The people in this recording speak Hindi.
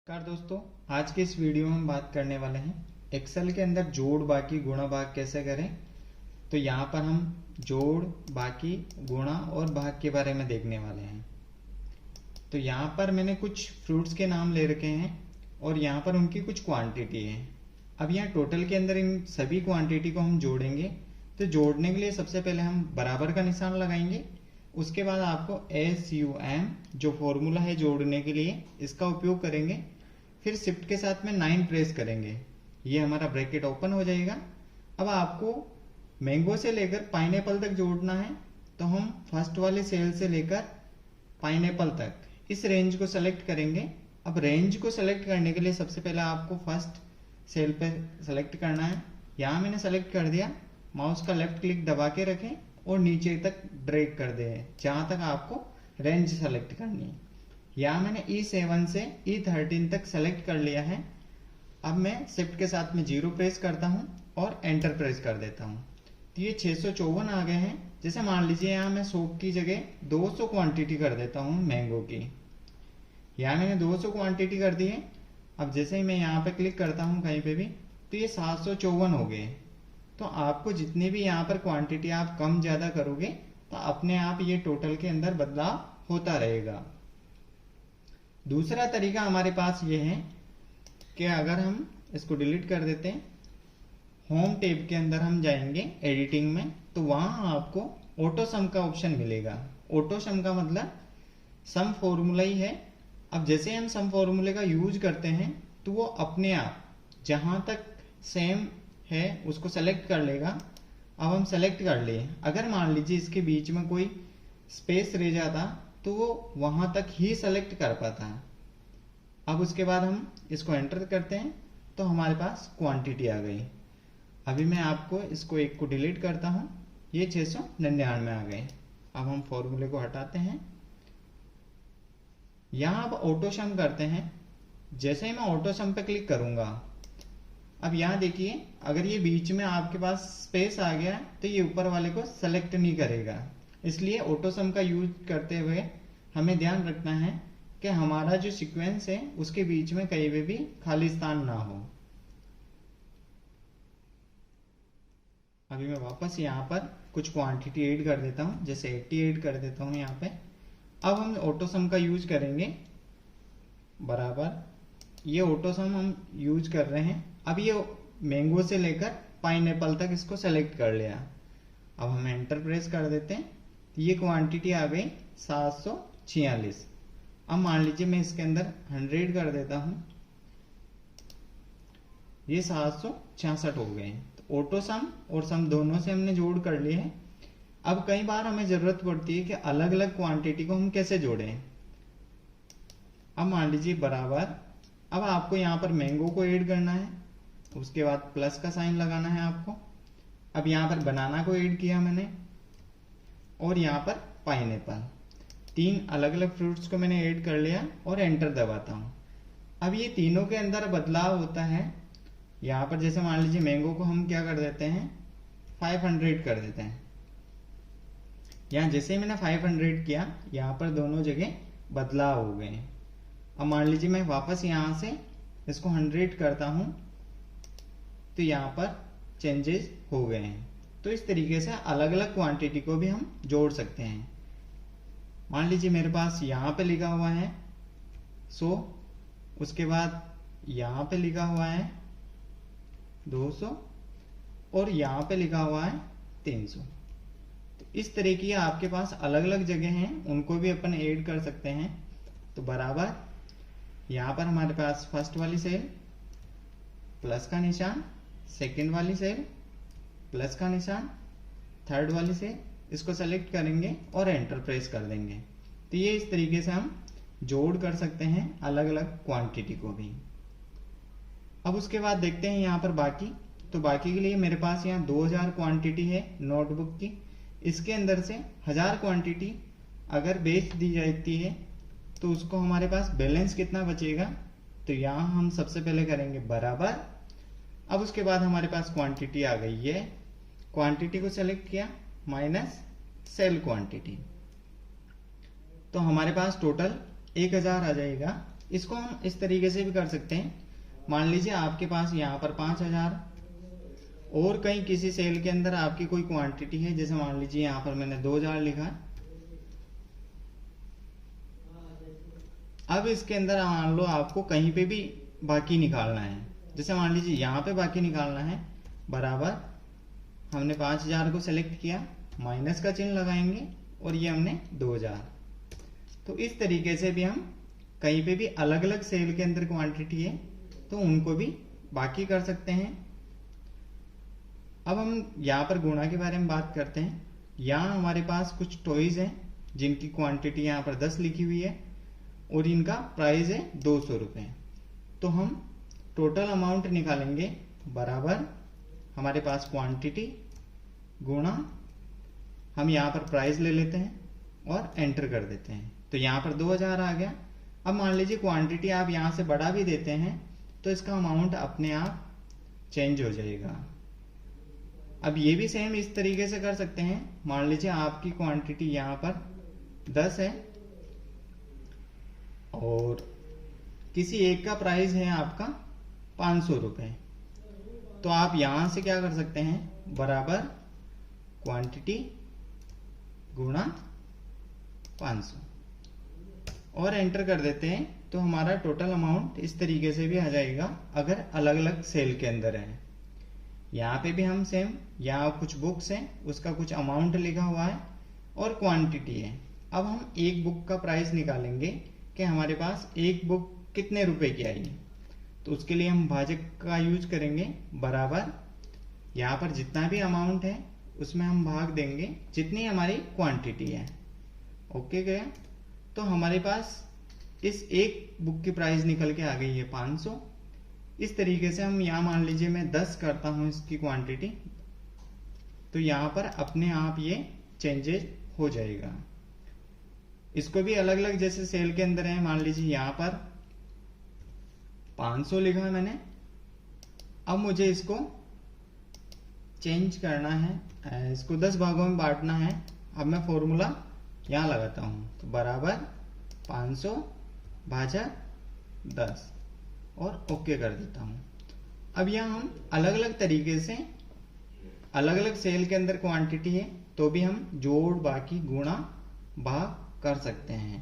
नमस्कार दोस्तों, आज के इस वीडियो में हम बात करने वाले हैं एक्सेल के अंदर जोड़ बाकी गुणा भाग कैसे करें। तो यहाँ पर हम जोड़ बाकी गुणा और भाग के बारे में देखने वाले हैं। तो यहाँ पर मैंने कुछ फ्रूट्स के नाम ले रखे हैं और यहाँ पर उनकी कुछ क्वांटिटी है। अब यहाँ टोटल के अंदर इन सभी क्वांटिटी को हम जोड़ेंगे। तो जोड़ने के लिए सबसे पहले हम बराबर का निशान लगाएंगे। उसके बाद आपको SUM जो फॉर्मूला है जोड़ने के लिए, इसका उपयोग करेंगे। फिर शिफ्ट के साथ में 9 प्रेस करेंगे, ये हमारा ब्रैकेट ओपन हो जाएगा। अब आपको मैंगो से लेकर पाइनएप्पल तक जोड़ना है, तो हम फर्स्ट वाले सेल से लेकर पाइनएप्पल तक इस रेंज को सेलेक्ट करेंगे। अब रेंज को सेलेक्ट करने के लिए सबसे पहले आपको फर्स्ट सेल पे सेलेक्ट करना है। यहाँ मैंने सेलेक्ट कर दिया। माउस का लेफ्ट क्लिक दबा के रखें और नीचे तक ड्रैग कर दें जहां तक आपको रेंज सेलेक्ट करनी है। यहाँ मैंने E7 से E13 तक सेलेक्ट कर लिया है। अब मैं शिफ्ट के साथ में 0 प्रेस करता हूँ और एंटर प्रेस कर देता हूँ। तो ये 654 आ गए हैं। जैसे मान लीजिए यहाँ मैं 100 की जगह 200 क्वांटिटी कर देता हूँ मैंगो की। यहाँ मैंने 200 क्वांटिटी कर दी है। अब जैसे ही मैं यहाँ पे क्लिक करता हूँ कहीं पे भी, तो ये 754 हो गए। तो आपको जितनी भी यहाँ पर क्वांटिटी आप कम ज्यादा करोगे तो अपने आप ये टोटल के अंदर बदलाव होता रहेगा। दूसरा तरीका हमारे पास ये है कि अगर हम इसको डिलीट कर देते हैं, होम टैब के अंदर हम जाएंगे एडिटिंग में, तो वहां आपको ऑटो सम का ऑप्शन मिलेगा। ऑटो सम का मतलब सम फॉर्मूला ही है। अब जैसे हम सम फॉर्मूले का यूज करते हैं तो वो अपने आप जहां तक सेम है उसको सेलेक्ट कर लेगा। अब हम सेलेक्ट कर लिए, अगर मान लीजिए इसके बीच में कोई स्पेस रह जाता तो वो वहां तक ही सेलेक्ट कर पाता। अब उसके बाद हम इसको एंटर करते हैं तो हमारे पास क्वांटिटी आ गई। अभी मैं आपको इसको एक को डिलीट करता हूं, ये 699 आ गए। अब हम फॉर्मूले को हटाते हैं। यहां अब ऑटो सम करते हैं। जैसे ही मैं ऑटो सम पे क्लिक करूंगा, अब यहाँ देखिए अगर ये बीच में आपके पास स्पेस आ गया तो ये ऊपर वाले को सेलेक्ट नहीं करेगा। इसलिए ऑटो सम का यूज करते हुए हमें ध्यान रखना है कि हमारा जो सीक्वेंस है उसके बीच में कहीं पे भी खाली स्थान ना हो। अभी मैं वापस यहाँ पर कुछ क्वांटिटी ऐड कर देता हूँ, जैसे 80 ऐड कर देता हूँ यहाँ पे। अब हम ऑटो सम का यूज करेंगे बराबर। ये ऑटो सम हम यूज कर रहे हैं। अब ये मैंगो से लेकर पाइनएप्पल तक इसको सेलेक्ट कर लिया। अब हम एंटर प्रेस कर देते हैं। ये क्वांटिटी आ गई 746। अब मान लीजिए मैं इसके अंदर 100 कर देता हूं, ये 766 हो गए। तो ऑटो सम और सम दोनों से हमने जोड़ कर लिए हैं। अब कई बार हमें जरूरत पड़ती है कि अलग अलग क्वांटिटी को हम कैसे जोड़ें। अब मान लीजिए बराबर, अब आपको यहाँ पर मैंगो को ऐड करना है, उसके बाद प्लस का साइन लगाना है आपको। अब यहाँ पर बनाना को ऐड किया मैंने और यहाँ पर पाइनएप्पल, 3 अलग अलग फ्रूट्स को मैंने ऐड कर लिया और एंटर दबाता हूँ। अब ये तीनों के अंदर बदलाव होता है। यहाँ पर जैसे मान लीजिए मैंगो को हम क्या कर देते हैं 500 कर देते हैं। यहाँ जैसे ही मैंने 500 किया, यहाँ पर दोनों जगह बदलाव हो गए। अब मान लीजिए मैं वापस यहाँ से इसको 100 करता हूं तो यहाँ पर चेंजेस हो गए हैं। तो इस तरीके से अलग अलग क्वांटिटी को भी हम जोड़ सकते हैं। मान लीजिए मेरे पास यहाँ पे लिखा हुआ है 100, उसके बाद यहाँ पे लिखा हुआ है 200 और यहाँ पे लिखा हुआ है 300। तो इस तरह की आपके पास अलग अलग जगह हैं, उनको भी अपन ऐड कर सकते हैं। तो बराबर यहाँ पर हमारे पास फर्स्ट वाली सेल प्लस का निशान, सेकंड वाली सेल प्लस का निशान, थर्ड वाली सेल, इसको सेलेक्ट करेंगे और एंटर प्रेस कर देंगे। तो ये इस तरीके से हम जोड़ कर सकते हैं अलग अलग क्वांटिटी को भी। अब उसके बाद देखते हैं यहाँ पर बाकी। तो बाकी के लिए मेरे पास यहाँ 2000 क्वांटिटी है नोटबुक की। इसके अंदर से 1000 क्वांटिटी अगर बेच दी जाती है तो उसको हमारे पास बैलेंस कितना बचेगा। तो यहाँ हम सबसे पहले करेंगे बराबर। अब उसके बाद हमारे पास क्वांटिटी आ गई है, क्वांटिटी को सेलेक्ट किया माइनस सेल क्वांटिटी, तो हमारे पास टोटल 1000 आ जाएगा। इसको हम इस तरीके से भी कर सकते हैं। मान लीजिए आपके पास यहाँ पर 5000 और कहीं किसी सेल के अंदर आपकी कोई क्वांटिटी है, जैसे मान लीजिए यहाँ पर मैंने 2000 लिखा है। अब इसके अंदर मान लो आपको कहीं पे भी बाकी निकालना है, जैसे मान लीजिए यहाँ पे बाकी निकालना है, बराबर हमने 5000 को सेलेक्ट किया, माइनस का चिन्ह लगाएंगे और ये हमने 2000। तो इस तरीके से भी हम कहीं पे भी अलग अलग सेल के अंदर क्वांटिटी है तो उनको भी बाकी कर सकते हैं। अब हम यहाँ पर गुणा के बारे में बात करते हैं। यहाँ हमारे पास कुछ टॉयज हैं जिनकी क्वांटिटी यहाँ पर 10 लिखी हुई है और इनका प्राइस है 200 रुपये। तो हम टोटल अमाउंट निकालेंगे, बराबर हमारे पास क्वांटिटी गुणा हम यहाँ पर प्राइस ले लेते हैं और एंटर कर देते हैं। तो यहाँ पर 2000 आ गया। अब मान लीजिए क्वांटिटी आप यहाँ से बढ़ा भी देते हैं तो इसका अमाउंट अपने आप चेंज हो जाएगा। अब ये भी सेम इस तरीके से कर सकते हैं। मान लीजिए आपकी क्वांटिटी यहाँ पर 10 है और किसी एक का प्राइस है आपका 500 रुपये। तो आप यहां से क्या कर सकते हैं, बराबर क्वांटिटी गुणा 500 और एंटर कर देते हैं। तो हमारा टोटल अमाउंट इस तरीके से भी आ जाएगा अगर अलग अलग सेल के अंदर है। यहाँ पे भी हम सेम, यहाँ कुछ बुक्स हैं उसका कुछ अमाउंट लिखा हुआ है और क्वांटिटी है। अब हम एक बुक का प्राइस निकालेंगे कि हमारे पास एक बुक कितने रुपए की आई। तो उसके लिए हम भाजक का यूज करेंगे, बराबर यहाँ पर जितना भी अमाउंट है उसमें हम भाग देंगे जितनी हमारी क्वांटिटी है। ओके गया। तो हमारे पास इस एक बुक की प्राइस निकल के आ गई है 500। इस तरीके से हम यहाँ मान लीजिए मैं 10 करता हूं इसकी क्वांटिटी, तो यहाँ पर अपने आप ये चेंजेस हो जाएगा। इसको भी अलग अलग जैसे सेल के अंदर है, मान लीजिए यहाँ पर 500 लिखा है मैंने। अब मुझे इसको चेंज करना है, इसको 10 भागों में बांटना है। अब मैं फॉर्मूला यहाँ लगाता हूं, तो बराबर 500 भाजक 10 और ओके कर देता हूं। अब यहाँ हम अलग अलग तरीके से अलग अलग सेल के अंदर क्वांटिटी है तो भी हम जोड़ बाकी गुणा भाग कर सकते हैं।